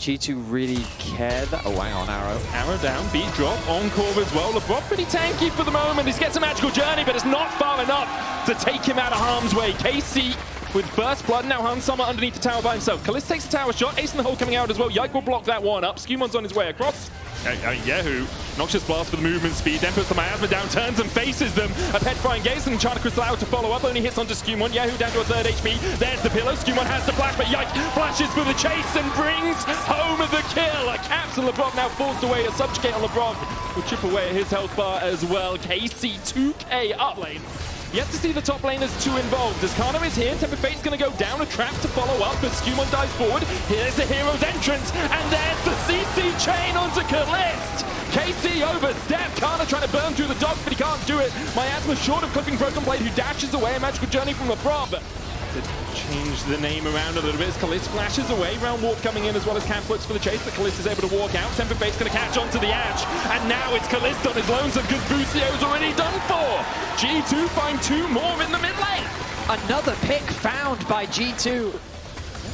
G2 really care that. Oh, hang on, Arrow. Arrow down, beat drop, Encore as well. Labrov pretty tanky for the moment. He gets a magical journey, but it's not far enough to take him out of harm's way. KC with first blood. Now Hansama underneath the tower by himself. Caliste takes the tower shot. Ace in the hole coming out as well. Yike will block that one up. SkewMond's on his way across. Kyeahoo, noxious blast for the movement speed, then puts the miasma down, turns and faces them. A petrifying gaze and China Crystal out to follow up, only hits onto SkewMond. Kyeahoo down to a third HP. There's the pillow. SkewMond has the flash, but Yike flashes for the chase and brings home the kill. Caps and Labrov now forced away. A subjugate on Labrov will chip away at his health bar as well. KC 2K up lane. Yet to see the top laners too involved. As Canna is here, Temper Fate's going to go down a trap to follow up, but SkewMond dives forward. Here's the hero's entrance, and there's the CC chain onto Caliste. KC overstepped. Canna trying to burn through the dogs, but he can't do it. Miasma short of clipping BrokenBlade, who dashes away. A magical journey from Labrov. To change the name around a little bit as Caliste flashes away. Realm Warp coming in as well as Caps looks for the chase, but Caliste is able to walk out. Temper Fate's going to catch onto the edge, and now it's Caliste on his lonesome because Busio's already done for. G2 find two more in the mid lane. Another pick found by G2.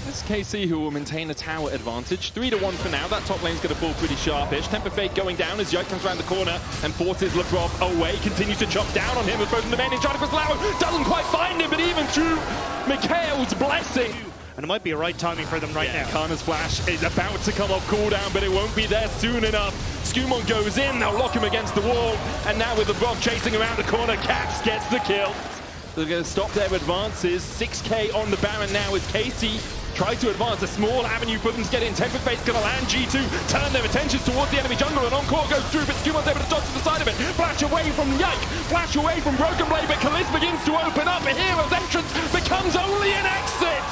This KC who will maintain a tower advantage. 3-1 for now. That top lane's going to fall pretty sharpish. Temper Fate going down as Yike comes around the corner and forces Labrov away. Continues to chop down on him with both in the main and China Crystal doesn't quite find him, but even through Mikhail's blessing. And it might be a right timing for them right now. Canna's flash is about to come off cooldown, but it won't be there soon enough. SkewMond goes in, they'll lock him against the wall, and now with Labrov chasing around the corner, Caps gets the kill. They're going to stop their advances. 6k on the Baron now as KC tries to advance. A small avenue for them to get in. Temper Fate's going to land. G2 turn their attentions towards the enemy jungle, and Encore goes through, but SkewMond's able to dodge to the side of it. Flash away from Yike, flash away from BrokenBlade, but Caliste begins to open up. A hero's entrance becomes only an exit,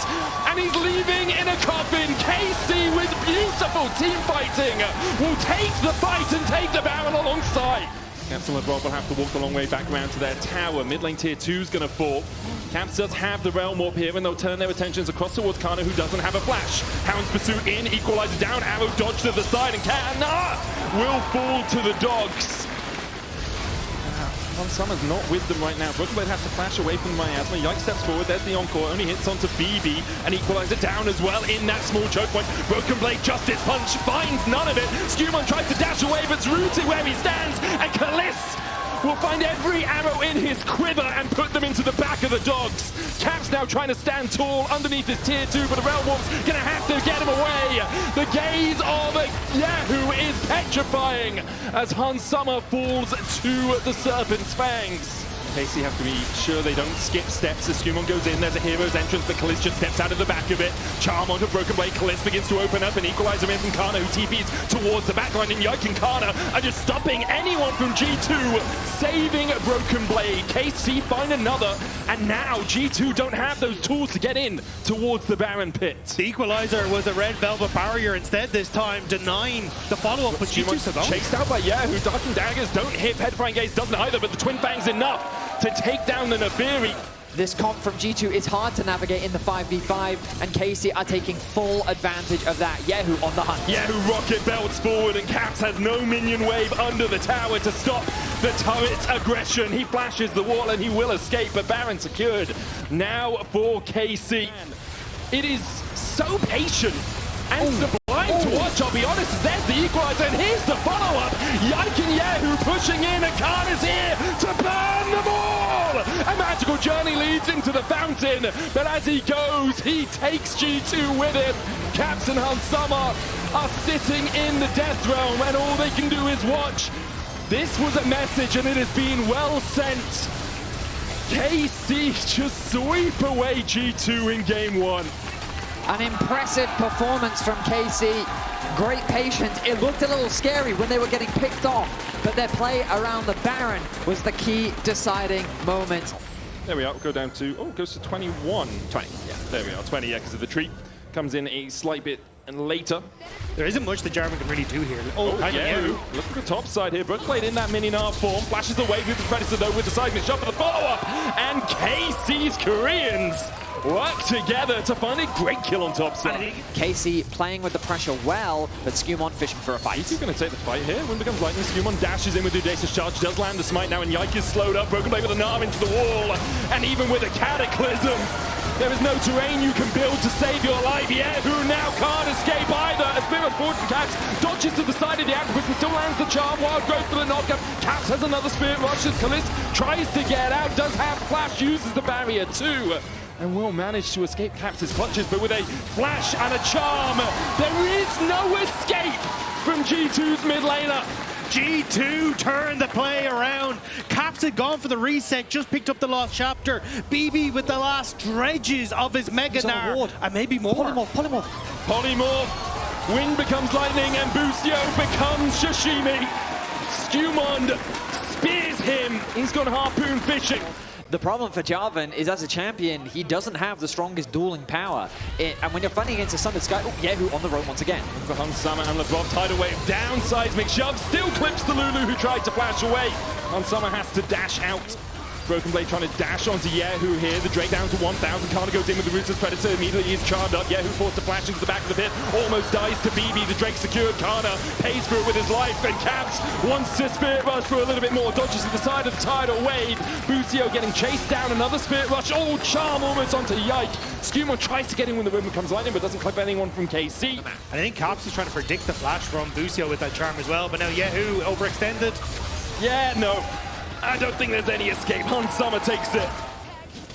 and he's leaving in a coffin. KC with beautiful team fighting will take the fight and take the Baron alongside. Caps and Labrov will have to walk the long way back around to their tower. Mid lane tier 2 is going to fall. Caps does have the Realm Warp here, and they'll turn their attentions across towards Canna, who doesn't have a flash. Hound's pursuit in, equalizer down, Arrow dodge to the side, and Canna will fall to the dogs. Summer's not with them right now. BrokenBlade has to flash away from the Miasma. Yike steps forward, there's the Encore, only hits onto BB, and equalizer down as well in that small choke point. BrokenBlade Justice Punch finds none of it. SkewMond tries to dash away, but it's rooted where he stands, and Caliste will find every arrow in his quiver and put them into the back of the dogs. Caps now trying to stand tall underneath his tier 2, but the Realm Warp's gonna have to get him away. The gaze of Kyeahoo is petrifying as Hansama falls to the Serpent's Fangs. KC have to be sure they don't skip steps as SkewMond goes in. There's a hero's entrance, but Caliste just steps out of the back of it. Charm onto BrokenBlade. Caliste begins to open up and equalizer in from Canna, who TPs towards the backline. And Yike and Canna are just stopping anyone from G2, saving BrokenBlade. KC find another, and now G2 don't have those tools to get in towards the Baron pit. The equalizer was a red velvet barrier instead this time, denying the follow-up, but G2 survived. Chased out by Kyeahoo. Dark and Daggers don't hit. Petrifying Gaze doesn't either, but the Twin Fangs enough to take down the Neferi. This comp from G2 is hard to navigate in the 5v5, and KC are taking full advantage of that. Kyeahoo on the hunt. Kyeahoo rocket belts forward, and Caps has no minion wave under the tower to stop the turret's aggression. He flashes the wall and he will escape, but Baron secured. Now for KC. It is so patient and sublime to watch, I'll be honest. There's the equalizer, and here's the follow-up. Yike and Kyeahoo pushing in, and Canna's here to burn them all! A magical journey leads into the fountain, but as he goes, he takes G2 with him. Caps and Hansama are sitting in the Death Realm, and all they can do is watch. This was a message, and it has been well sent. KC just sweep away G2 in game 1. An impressive performance from KC. Great patience. It looked a little scary when they were getting picked off, but their play around the Baron was the key deciding moment. There we are. We'll go down to, goes to 21. 20, yeah. There we are, 20, yeah, because of the tree. Comes in a slight bit and later. There isn't much the Jarvan can really do here. Yeah. Look at the top side here. BrokenBlade in that mini-Nar form. Flashes away with the Predator though with the seismic shot for the follow-up. And KC's Koreans work together to find a great kill on top side. KC playing with the pressure well, but SkewMond fishing for a fight. He's going to take the fight here. When it becomes lightning, SkewMond dashes in with Audacious Charge, does land the smite now, and Yike is slowed up. BrokenBlade with a Narv into the wall, and even with a Cataclysm, there is no terrain you can build to save your life. Kyeahoo now can't escape either. A Spirit forward from Caps. Dodges to the side of the Aquabus and still lands the charm. Wild growth for the knockup. Caps has another spirit rush as Caliste tries to get out. Does have flash, uses the barrier too. And will manage to escape Caps' clutches, but with a flash and a charm, there is no escape from G2's mid laner. G2 turned the play around. Caps had gone for the reset, just picked up the lost chapter. BB with the last dredges of his Mega Gnar. And maybe more. Polymorph. Polymorph. Wind becomes lightning and Busio becomes Sashimi. SkewMond spears him. He's gone harpoon fishing. The problem for Jarvan is, as a champion, he doesn't have the strongest dueling power. And when you're fighting against a Sundered Sky, Kyeahoo on the road once again. For Hunsama and Labrov, tidal wave down, seismic shove, still clips the Lulu who tried to flash away. Hunsama has to dash out. BrokenBlade trying to dash onto Kyeahoo here. The Drake down to 1,000. Canna goes in with the Ruthless Predator. Immediately is charmed up. Kyeahoo forced to flash into the back of the pit. Almost dies to BB. The Drake secured. Canna pays for it with his life. And Caps wants to Spirit Rush for a little bit more. Dodges to the side of the tidal wave. Busio getting chased down. Another Spirit Rush. Oh, charm almost onto Yike. SkewMond tries to get in when the room becomes lightning, but doesn't clip anyone from KC. I think Caps is trying to predict the flash from Busio with that charm as well. But now Kyeahoo overextended. Yeah, no. I don't think there's any escape. Hunsama takes it.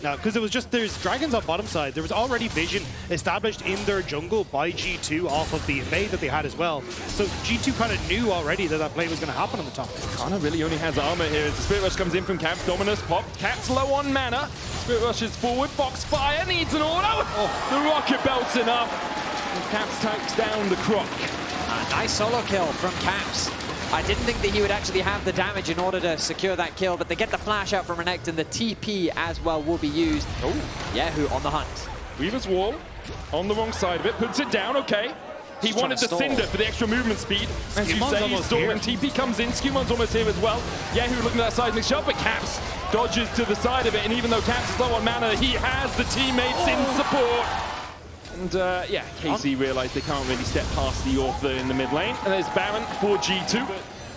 No, because it was just, there's dragons on bottom side. There was already vision established in their jungle by G2 off of the invade that they had as well. So G2 kind of knew already that that play was going to happen on the top. Canna really only has armor here as the Spirit Rush comes in from Caps. Dominus pop. Caps low on mana. Spirit rushes forward. Foxfire needs an auto. Oh, the rocket belt's enough. And Caps takes down the Croc. A nice solo kill from Caps. I didn't think that he would actually have the damage in order to secure that kill, but they get the flash out from Renekton, and the TP as well will be used. Oh, Kyeahoo on the hunt. Weaver's Wall on the wrong side of it, puts it down, okay. He wanted the Cinder for the extra movement speed. As you say, he's stalling. TP comes in, SkewMond's almost here as well. Kyeahoo looking at that seismic shot, but Caps dodges to the side of it, and even though Caps is low on mana, he has the teammates in support. And yeah, KC realised they can't really step past the Ortha in the mid lane. And there's Baron for G2.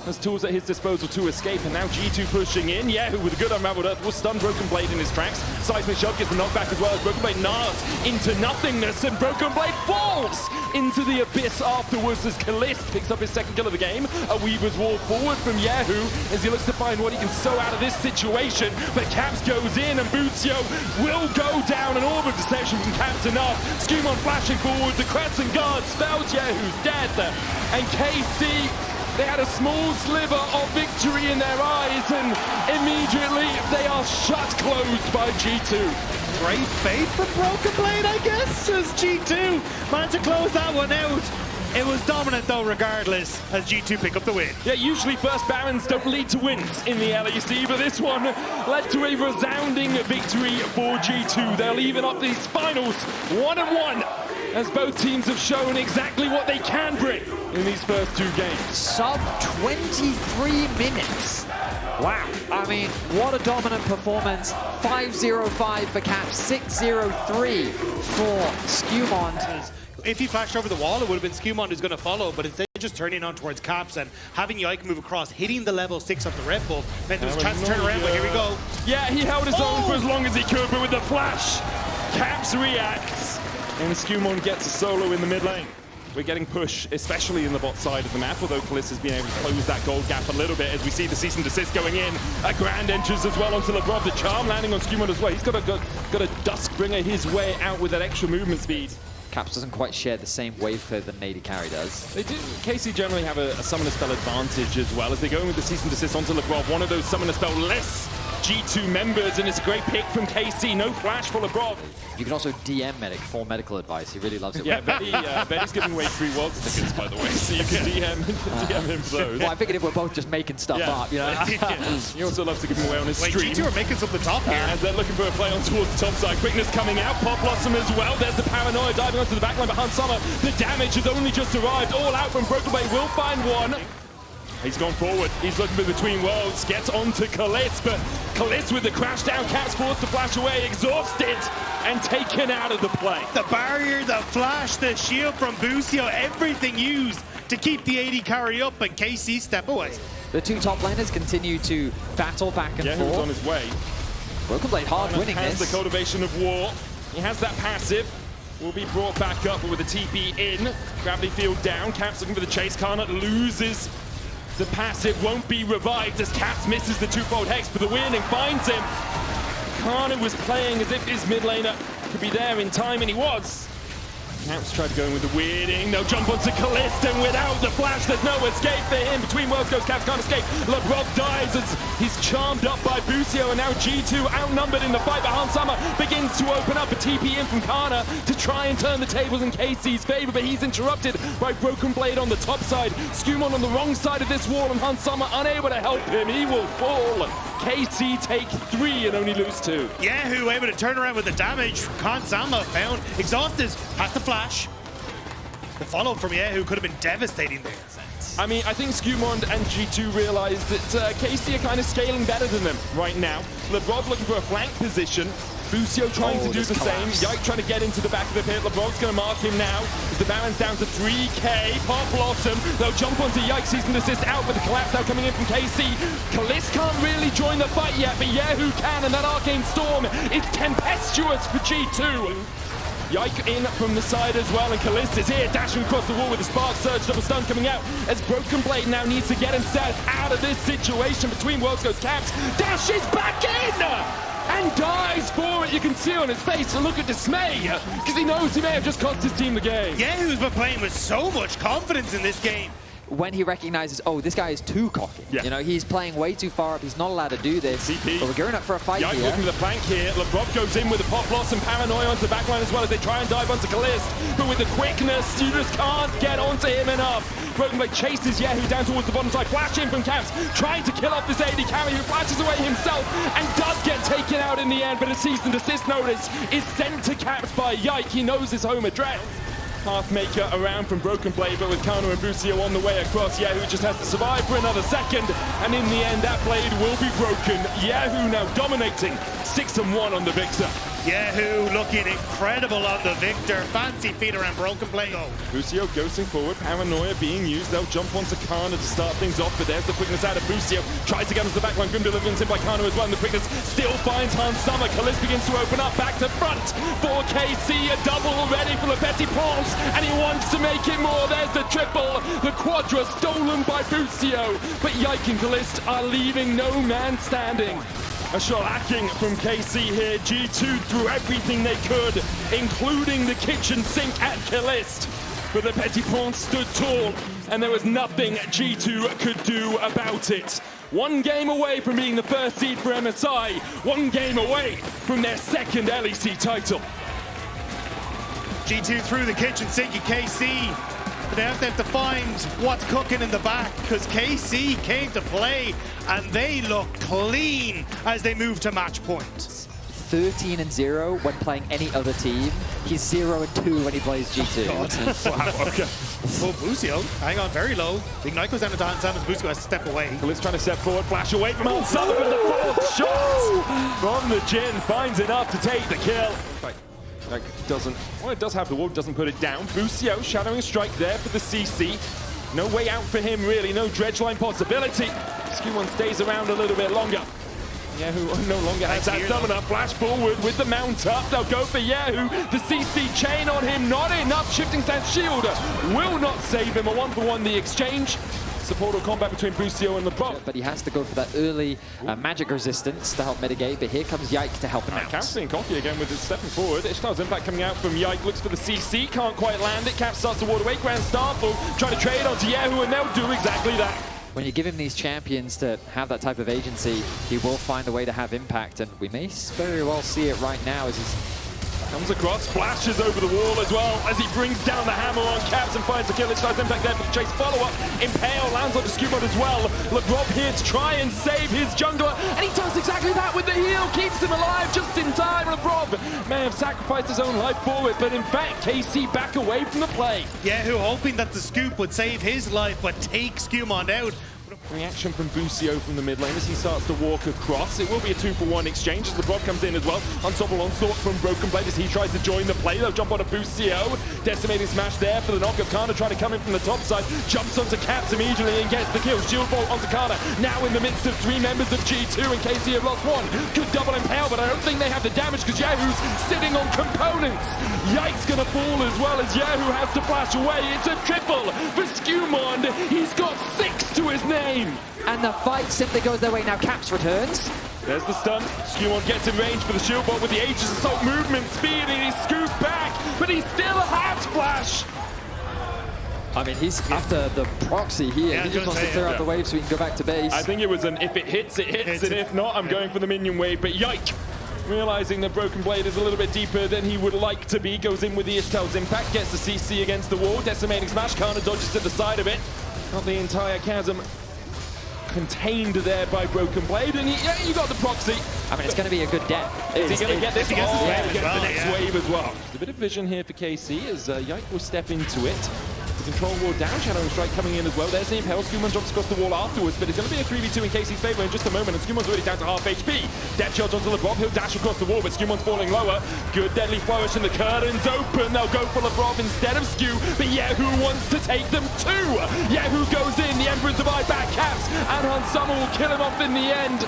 Has tools at his disposal to escape, and now G2 pushing in. Kyeahoo with a good unraveled earth will stun BrokenBlade in his tracks. Seismic shove gets the knockback as well as BrokenBlade nards into nothingness, and BrokenBlade falls into the abyss afterwards as Caliste picks up his second kill of the game. A Weaver's Wall forward from Kyeahoo as he looks to find what he can sew out of this situation. But Caps goes in, and Busio will go down. An orb of deception from Caps enough. SkewMond flashing forward, the Crescent Guard spells Kyeahoo's dead. And KC, they had a small sliver of victory in their eyes, and immediately they are shut closed by G2. Great fate for BrokenBlade, I guess, as G2 managed to close that one out. It was dominant though regardless, as G2 pick up the win. Yeah, usually first Barons don't lead to wins in the LEC, but this one led to a resounding victory for G2. They'll even up these finals 1-1, as both teams have shown exactly what they can bring in these first two games. Sub 23 minutes. Wow. I mean, what a dominant performance. 5-0-5 for Caps, 6-0-3 for SkewMond. If he flashed over the wall, it would have been SkewMond who's going to follow, but instead just turning on towards Caps and having Yike move across, hitting the level 6 of the Red Bull, meant there was a chance to turn around, but here we go. Yeah, he held his own for as long as he could, but with the flash, Caps reacts, and SkewMond gets a solo in the mid lane. We're getting push, especially in the bot side of the map, although Caliste has been able to close that gold gap a little bit as we see the cease and desist going in. A grand entrance as well onto Labrov, the charm landing on SkewMond as well. He's got a Duskbringer his way out with that extra movement speed. Caps doesn't quite share the same wave curve that Nady Carry does. They do. KC generally have a summoner spell advantage as well as they go in with the cease and desist onto Labrov, one of those summoner spell less G2 members, and it's a great pick from KC. No flash for Labrov. You can also DM Medic for medical advice. He really loves it. Yeah, Betty's giving away free world tickets, by the way, so you can DM him for those. Well, I figured if we're both just making stuff up, you know. He also loves to give them away on his stream. G2 are making something top here. And they're looking for a play on towards the top side. Quickness coming out. Pop Blossom as well. There's the Paranoia diving onto the backline behind Summer. The damage has only just arrived. All out from BrokenBlade. Will find one. He's gone forward. He's looking for between worlds. Gets onto Caliste, but Caliste with the crash down. Caps forced to flash away. Exhausted and taken out of the play. The barrier, the flash, the shield from Busio, everything used to keep the AD carry up, and KC step away. The two top laners continue to battle back and He was forth. on his way. BrokenBlade hard winning has this. the cultivation of war. He has that passive. will be brought back up, but with the TP in, gravity field down. Caps looking for the chase. Canna loses the pass. It won't be revived as Caps misses the twofold hex, but the winning finds him. Canna was playing as if his mid laner could be there in time, and he was. Caps tried to go in with the weirding. No jump onto Caliste, and without the flash, there's no escape for him. Between worlds goes, Caps can't escape. Labrov dies as he's charmed up by Busio, and now G2 outnumbered in the fight. But Hansama begins to open up a TP in from Canna to try and turn the tables in KC's favor, but he's interrupted by BrokenBlade on the top side. SkewMond on the wrong side of this wall, and Hansama unable to help him. He will fall. KC take 3 and only lose 2. Kyeahoo able to turn around with the damage. Hansama found exhausted, has the flash. The follow from Kyeahoo could have been devastating there. I mean, I think SkewMond and G2 realize that KC are kind of scaling better than them right now. Labrov looking for a flank position. Busio trying to do the same. Yike trying to get into the back of the pit. Labrov's going to mark him now as the Baron's down to 3k. Pop Blossom, they'll jump onto Yike. Cease and desist out with the collapse now coming in from KC. Caliste can't really join the fight yet, but Kyeahoo can, and that Arcane Storm is tempestuous for G2. Yike in from the side as well, and Caliste is here, dashing across the wall with the Spark Surge, double stun coming out, as BrokenBlade now needs to get himself out of this situation. Between worlds goes Caps, dashes back in! And dies for it. You can see on his face a look of dismay, because he knows he may have just cost his team the game. Yeah, who's been playing with so much confidence in this game. When he recognizes, oh, this guy is too cocky. Yeah. You know, he's playing way too far up. He's not allowed to do this. CP. But we're gearing up for a fight Yike here. looking to the flank here. Labrov goes in with the Pop Loss and Paranoia onto the backline as well as they try and dive onto Caliste. But with the quickness, you just can't get onto him enough. BrokenBlade chases Kyeahoo down towards the bottom side. Flash in from Caps, trying to kill off this AD carry who flashes away himself and does get taken out in the end. But a cease and desist notice is sent to Caps by Yike. He knows his home address. Pathmaker around from BrokenBlade, but with Canna and Busio on the way across. Kyeahoo just has to survive for another second, and in the end, that blade will be broken. Kyeahoo now dominating 6-1 on the Victor. Kyeahoo looking incredible on the Victor. Fancy feet around BrokenBlade. Oh. Busio ghosting forward, Paranoia being used. They'll jump onto Canna to start things off, but there's the quickness out of Busio. Tries to get onto the backline, Grim Deliverance in by Canna as well, and the quickness still finds Hansama. Caliste begins to open up, back to front for KC. A double ready for the Petit Ponce, and he wants to make it more. There's the triple, the quadra stolen by Busio, but Yike and Caliste are leaving no man standing. A shellacking from KC here. G2 threw everything they could, including the kitchen sink at Caliste. But the Petit Ponce stood tall, and there was nothing G2 could do about it. 1 game away from being the first seed for MSI, 1 game away from their second LEC title. G2 through the kitchen sink at KC. But they have to find what's cooking in the back, because KC came to play and they look clean as they move to match point. 13-0 when playing any other team. He's 0-2 when he plays G2. Wow, okay. Oh, Busio, hang on, very low. The Ignite goes down to Hansama. Busio has to step away. Caliste trying to step forward, flash away from Hansama, but the fourth shot from the Jhin finds enough to take the kill. Like doesn't, well, it does have the wall, doesn't put it down. Busio shadowing strike there for the CC. No way out for him really, no dredge line possibility. SkewMond stays around a little bit longer. Kyeahoo no longer has that summoner. Flash forward with the mount up. They'll go for Kyeahoo. The CC chain on him, not enough. Shifting Stance shield will not save him. A 1-for-1 the exchange. Support or combat between Busio and Labrov. But he has to go for that early magic resistance to help mitigate, but here comes Yike to help him out. Caps being cocky again with his stepping forward. Ishtar's impact coming out from Yike, looks for the CC, can't quite land it. Caps starts to ward away, Grand Starfall, trying to trade onto Kyeahoo, and they'll do exactly that. When you give him these champions to have that type of agency, he will find a way to have impact, and we may very well see it right now as he's comes across, splashes over the wall as well as he brings down the hammer on Caps and finds the kill. Ishtar's impact there for the chase follow-up. Impale lands onto SkewMond as well. Labrov here to try and save his jungler, and he does exactly that with the heal. Keeps him alive just in time. Labrov may have sacrificed his own life for it, but in fact, KC back away from the play. Kyeahoo hoping that the scoop would save his life, but take SkewMond out. Reaction from Busio from the mid lane as he starts to walk across. It will be a 2-for-1 exchange as Labrov comes in as well. Unstoppable onslaught from BrokenBlade as he tries to join the play. They'll jump onto Busio. Decimating smash there for the knock of Canna trying to come in from the top side. Jumps onto Caps immediately and gets the kill. Shield bolt onto Canna. Now in the midst of 3 members of G2 and KC have lost 1. Good double impale, but I don't think they have the damage because Kyeahoo's sitting on components. Yike's gonna fall as well as Kyeahoo has to flash away. It's a triple for SkewMond. He's got 6 to his name. And the fight simply goes their way. Now Caps returns. There's the stun. SkewMond gets in range for the shield bolt with the Aegis Assault movement speed, and he's scooped back, but he still has flash. I mean, he's after the proxy here. Yeah, He just wants to clear out the wave so he can go back to base. I think it was an if it hits, it hits, and if not, I'm going for the minion wave. But Yike, realizing that BrokenBlade is a little bit deeper than he would like to be, goes in with the Ishtel's impact, gets the CC against the wall, decimating smash. Canna dodges to the side of it. Not the entire chasm contained there by BrokenBlade, and you got the proxy. I mean, it's going to be a good death. Is he going to get this? He gets the the next wave as well. There's a bit of vision here for KC as Yike will step into it. The control wall down, Shadow Strike coming in as well. There's the impale. SkewMond jumps across the wall afterwards, but it's going to be a 3v2 in KC's favor in just a moment, and SkewMond's already down to half HP. Death charge onto Labrov. He'll dash across the wall, but SkewMond's falling lower. Good deadly flourish, and the curtains open. They'll go for Labrov instead of Skew, but Kyeahoo wants to take them too. Kyeahoo goes in. The Emperor's Divide back Caps, and Hansama will kill him off in the end.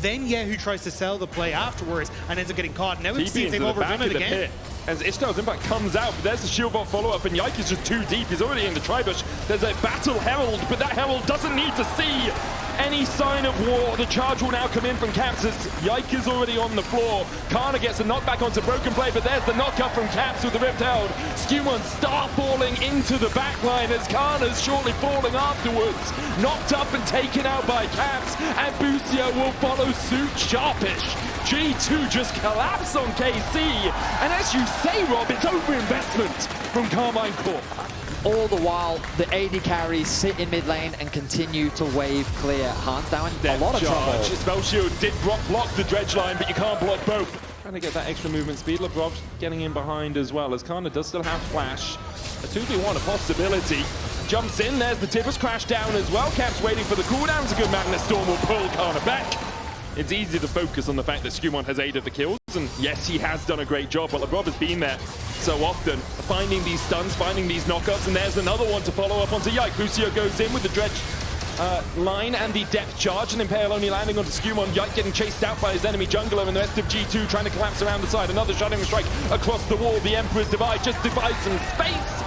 Then Kyeahoo tries to sell the play afterwards and ends up getting caught. Now we see if they've overrun it again. As Ishtel's impact comes out, but there's the shield vault follow-up, and Yike is just too deep. He's already in the Tribush. There's a Battle Herald, but that Herald doesn't need to see any sign of war. The charge will now come in from Caps as Yike is already on the floor. Canna gets a knockback onto BrokenBlade, but there's the knock-up from Caps with the Ripped Herald. SkewMond start falling into the backline as Canna's shortly falling afterwards. Knocked up and taken out by Caps, and Busio will follow suit sharpish. G2 just collapse on KC, and as you say, Rob, it's overinvestment from Karmine Corp. All the while, the AD carries sit in mid lane and continue to wave clear. Hands down, a lot of trouble. Spell Shield did block the dredge line, but you can't block both. Trying to get that extra movement speed. Labrov getting in behind as well, as Canna does still have flash. A 2v1, a possibility. Jumps in, there's the Tibbers crash down as well. Caps waiting for the cooldown. It's a good Magnet Storm will pull Canna back. It's easy to focus on the fact that SkewMond has aided the kills, and yes, he has done a great job, but Labrov has been there so often, finding these stuns, finding these knockups, and there's another one to follow up onto Yike. Busio goes in with the dredge line and the depth charge, and Impale only landing onto SkewMond. Yike getting chased out by his enemy jungler, and the rest of G2 trying to collapse around the side. Another Shattering Strike across the wall. The Emperor's Divide just divides some space.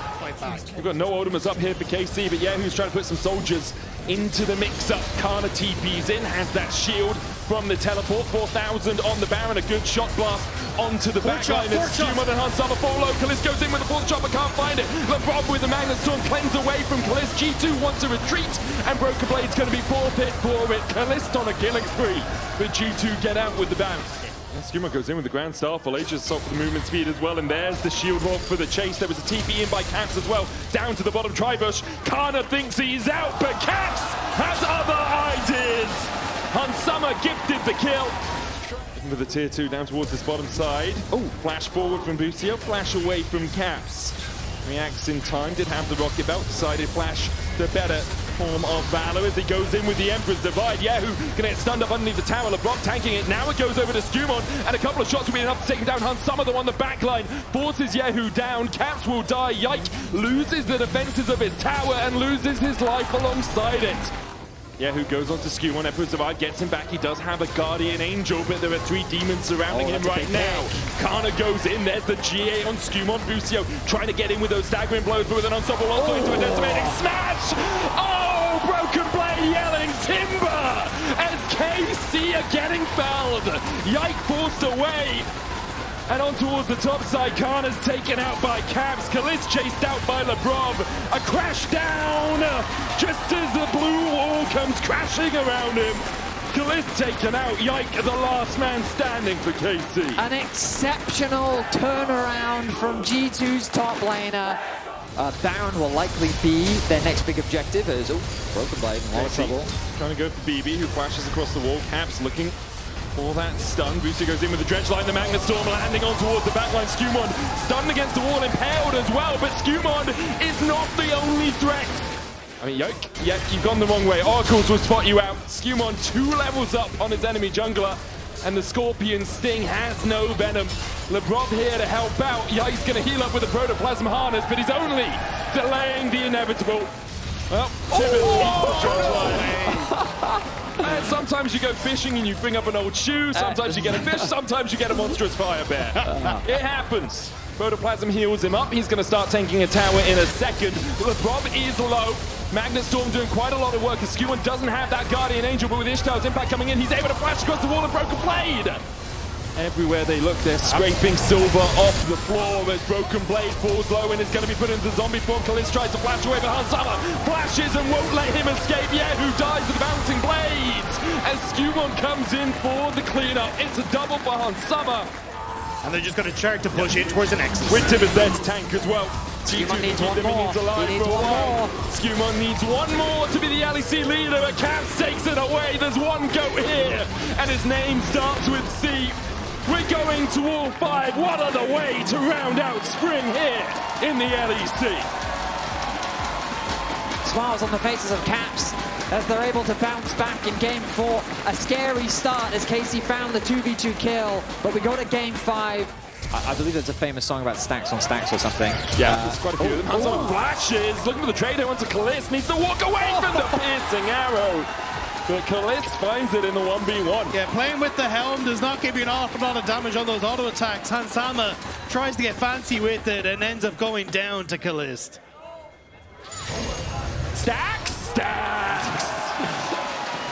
We've got no Ultimates up here for KC, but Kyeahoo's trying to put some soldiers into the mix-up. Canna TP's in, has that shield from the teleport. 4,000 on the Baron, a good shot blast onto the backline. And SkewMond and Hansama fall low. Caliste goes in with the fourth shot, but can't find it. Labrov with the Magnet Storm cleanse away from Caliste. G2 wants to retreat, and BrokenBlade's going to be forfeit for it. Caliste on a killing spree, but G2 get out with the bounce. SkewMond goes in with the Grand Starfall. Aegis Assault for the movement speed as well, and there's the shield walk for the chase. There was a TP in by Caps as well, down to the bottom Tribush. Canna thinks he's out, but Caps has other ideas. Hansama gifted the kill. With the tier 2 down towards this bottom side. Oh, flash forward from Busio, flash away from Caps. Reacts in time, did have the rocket belt, decided flash the better form of valor as he goes in with the Emperor's Divide. Kyeahoo gonna get stunned up underneath the tower. Labrov tanking it. Now it goes over to SkewMond, and a couple of shots will be enough to take him down. Hansama, the one the backline, forces Kyeahoo down. Caps will die. Yike loses the defenses of his tower and loses his life alongside it. Kyeahoo goes on to SkewMond. Emperor's Divide gets him back. He does have a Guardian Angel, but there are 3 demons surrounding him right now. Canna goes in. There's the GA on SkewMond. Busio trying to get in with those staggering blows, but with an unstoppable also into a decimating smash. Oh, BrokenBlade yelling timber as KC are getting felled. Yike forced away. And on towards the top side, Canna's taken out by Caps. Caliste chased out by Labrov. A crash down just as the blue wall comes crashing around him. Caliste taken out. Yike, the last man standing for KC. An exceptional turnaround from G2's top laner. Baron will likely be their next big objective as BrokenBlade in a lot of trouble. Trying to go for BB, who flashes across the wall. Caps looking for that stun. Busio goes in with the dredge line, the Magnet Storm landing on towards the backline. SkewMond stunned against the wall, impaled as well, but SkewMond is not the only threat. I mean, Yike, yeah, you've gone the wrong way. Oracles will spot you out. SkewMond 2 levels up on his enemy jungler. And the Scorpion Sting has no venom. Labrov here to help out. Yike's going to heal up with a Protoplasm Harness, but he's only delaying the inevitable. Well, and sometimes you go fishing and you bring up an old shoe. Sometimes you get a fish. Sometimes you get a monstrous fire bear. It happens. Protoplasm heals him up. He's going to start tanking a tower in a second. Labrov is low. Magnet Storm doing quite a lot of work as SkewMond doesn't have that Guardian Angel, but with Ishtar's impact coming in, he's able to flash across the wall and BrokenBlade. Everywhere they look, they're scraping silver off the floor as BrokenBlade falls low and is going to be put into zombie form. Caliste tries to flash away, but Hansama flashes and won't let him escape. Kyeahoo dies with bouncing blades as SkewMond comes in for the cleanup. It's a double for Hansama. And they're just going to charge to push in towards the Nexus. Winter is there to tank as well. SkewMond needs one more. He needs one more. SkewMond needs one more to be the LEC leader, but Cavs takes it away. There's one goat here, and his name starts with C. We're going to all 5. What other way to round out spring here in the LEC? Smiles on the faces of Caps as they're able to bounce back in Game 4. A scary start as KC found the 2v2 kill, but we go to Game 5. I believe there's a famous song about stacks on stacks or something. Yeah, there's quite a few. Hansama flashes, looking for the trade onto Caliste, needs to walk away from the piercing arrow. But Caliste finds it in the 1v1. Yeah, playing with the Helm does not give you an awful lot of damage on those auto attacks. Hansama tries to get fancy with it and ends up going down to Caliste. Stacks!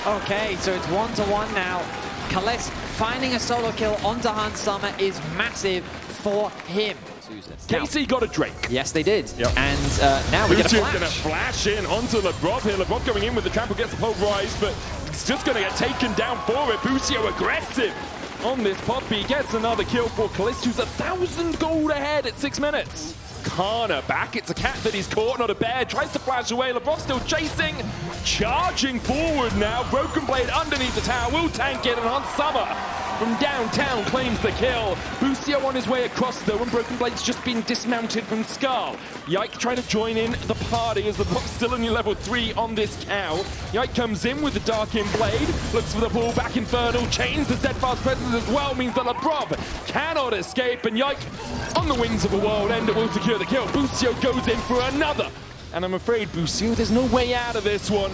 Okay, so it's 1-1 now. Caliste finding a solo kill onto Hansama is massive for him. KC got a Drake. Yes, they did. Yep. And now we get a Busio's flash. going to flash in onto Labrov here. Labrov going in with the trample, gets the pulverize, but it's just going to get taken down for it. Busio aggressive on this Poppy. Gets another kill for Caliste, who's 1,000 gold ahead at 6 minutes. Canna back. It's a cat that he's caught, not a bear. Tries to flash away. Labrov still chasing. Charging forward now. BrokenBlade underneath the tower. Will tank it, and Hansama from downtown claims the kill. Busio on his way across though, and BrokenBlade's just been dismounted from Skull. Yike trying to join in the party as the book's still only level 3 on this cow. Yike comes in with the Darkin Blade, looks for the pull back Infernal, chains the steadfast presence as well, means that Labrov cannot escape, and Yike on the wings of a world ender will secure the kill. Busio goes in for another, and I'm afraid Busio, there's no way out of this one.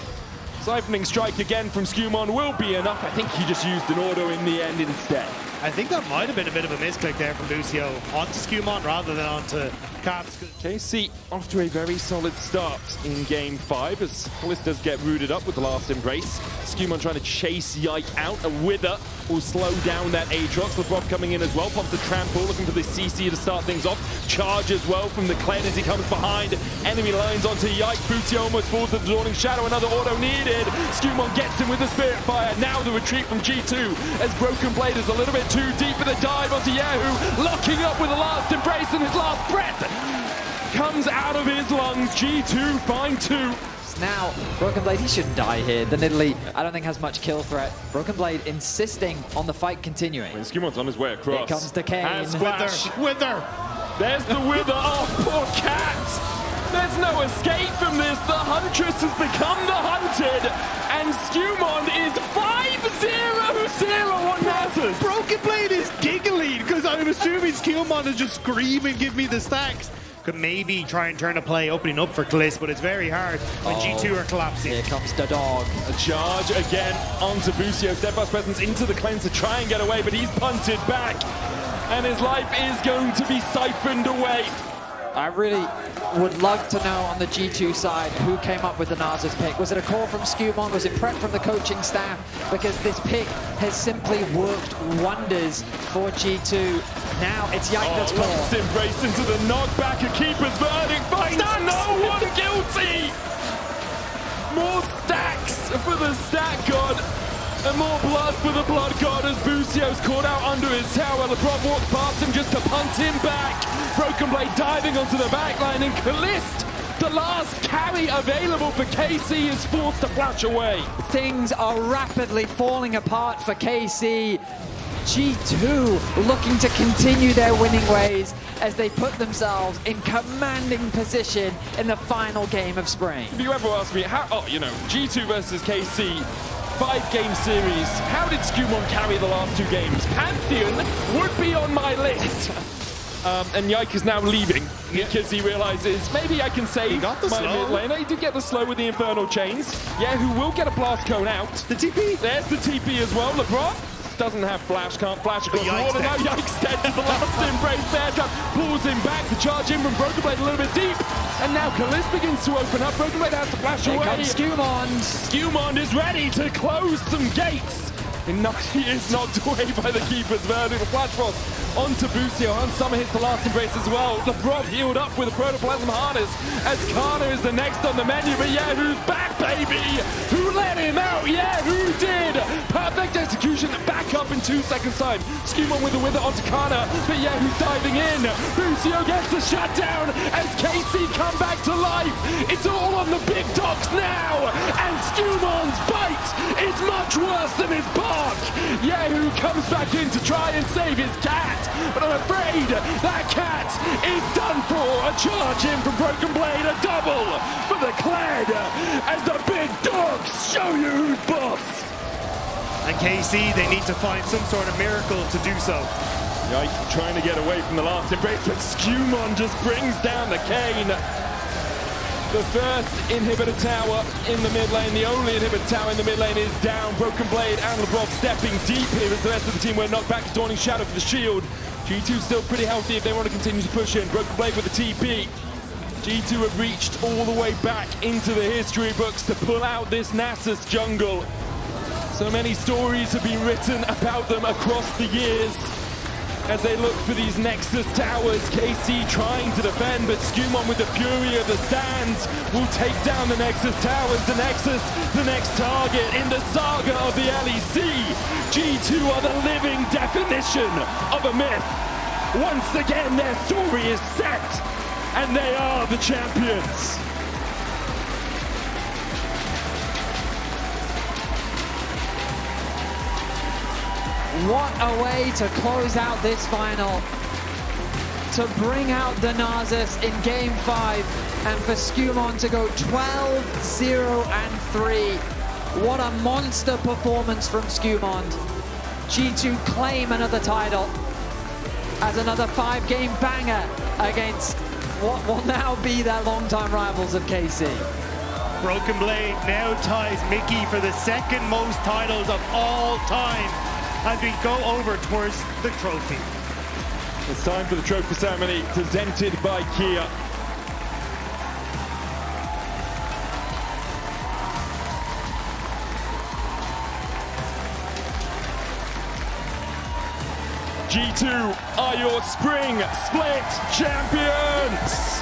Siphoning strike again from SkewMond will be enough. I think he just used an auto in the end instead. I think that might have been a bit of a misclick there from Busio onto SkewMond rather than onto Caps. KC off to a very solid start in Game 5 as Caliste does get rooted up with the last embrace. SkewMond trying to chase Yike out. A Wither will slow down that Aatrox. Labrov coming in as well, pops the trample, looking for the CC to start things off. Charge as well from the Kled as he comes behind. Enemy lines onto Yike. Busio almost falls to the Dawning Shadow. Another auto needed. SkewMond gets him with the Spirit Fire. Now the retreat from G2 as BrokenBlade is a little bit too deep for the dive onto Kyeahoo. Locking up with the last embrace and his last breath comes out of his lungs. G2 find 2. Now, BrokenBlade, he shouldn't die here. The Nidalee, I don't think has much kill threat. BrokenBlade insisting on the fight continuing. When SkewMond's on his way across. Here comes the Kane. Wither! There's the Wither. Oh, poor cat! There's no escape from this. The Huntress has become the hunted, and SkewMond is 5-0 on Nasus. BrokenBlade is giggling because I'm assuming SkewMond is just screaming, give me the stacks. Could maybe try and turn a play opening up for Caliste, but it's very hard when G2 are collapsing. Here comes the dog. A charge again onto Busio. Steadfast presence into the cleanse to try and get away, but he's punted back. And his life is going to be siphoned away. I really would love to know on the G2 side who came up with the Nasus pick. Was it a call from SkewMond? Was it prep from the coaching staff? Because this pick has simply worked wonders for G2. Now it's Yike that's called. Last embrace into the knockback. A keeper's verdict finds no one guilty. More stacks for the Stack God. And more blood for the Blood God as Busio's caught out under his tower. Labrov walks past him just to punt him back. BrokenBlade diving onto the backline, and Caliste, the last carry available for KC, is forced to flash away. Things are rapidly falling apart for KC. G2 looking to continue their winning ways as they put themselves in commanding position in the final game of Spring. If you ever ask me, G2 versus KC, 5-game series, how did SkewMond carry the last 2 games? Pantheon would be on my list. And Yike is now leaving because he realizes maybe I can save my mid laner. He did get the slow with the Infernal Chains. Kyeahoo will get a blast cone out. The TP. There's the TP as well. Labrov doesn't have flash, can't flash across the water. Now Yike's dead to the last embrace. Bear Trap pulls him back. The charge in from BrokenBlade a little bit deep. And now Caliste begins to open up. BrokenBlade has to flash away. Here comes SkewMond. SkewMond is ready to close some gates. He is knocked away by the keeper's verdict. Flash Frost onto Busio. Summer hits the last embrace as well. Labrov healed up with a Protoplasm Harness as Canna is the next on the menu. But Kyeahoo's back, baby! Who let him out? Kyeahoo did! Perfect execution, back up in 2 seconds time. SkewMond with the wither onto Canna, but Kyeahoo's diving in. Busio gets the shutdown as KC come back to life. It's all on the big dogs now, and SkewMond's bite is much worse than his bark. Kyeahoo comes back in to try and save his cat, but I'm afraid that cat is done for. A charge in from BrokenBlade, a double for the Kled as the big dogs show you who's boss. And KC, they need to find some sort of miracle to do so. Yike trying to get away from the last embrace, but SkewMond just brings down the cane. The first inhibitor tower in the mid lane, the only inhibitor tower in the mid lane is down. BrokenBlade and Labrov stepping deep here as the rest of the team were knocked back to Dawning Shadow for the shield. G2 still pretty healthy if they want to continue to push in. BrokenBlade with the TP. G2 have reached all the way back into the history books to pull out this Nasus jungle. So many stories have been written about them across the years as they look for these Nexus towers. KC trying to defend, but SkewMond with the fury of the stands will take down the Nexus towers. The Nexus, the next target in the saga of the LEC. G2 are the living definition of a myth. Once again, their story is set, and they are the champions. What a way to close out this final. To bring out the Nasus in Game 5 and for SkewMond to go 12-0-3. What a monster performance from SkewMond. G2 claim another title as another 5-game banger against what will now be their longtime rivals of KC. BrokenBlade now ties Mickey for the second most titles of all time as we go over towards the trophy. It's time for the trophy ceremony presented by Kyeahoo. G2 are your Spring Split champions!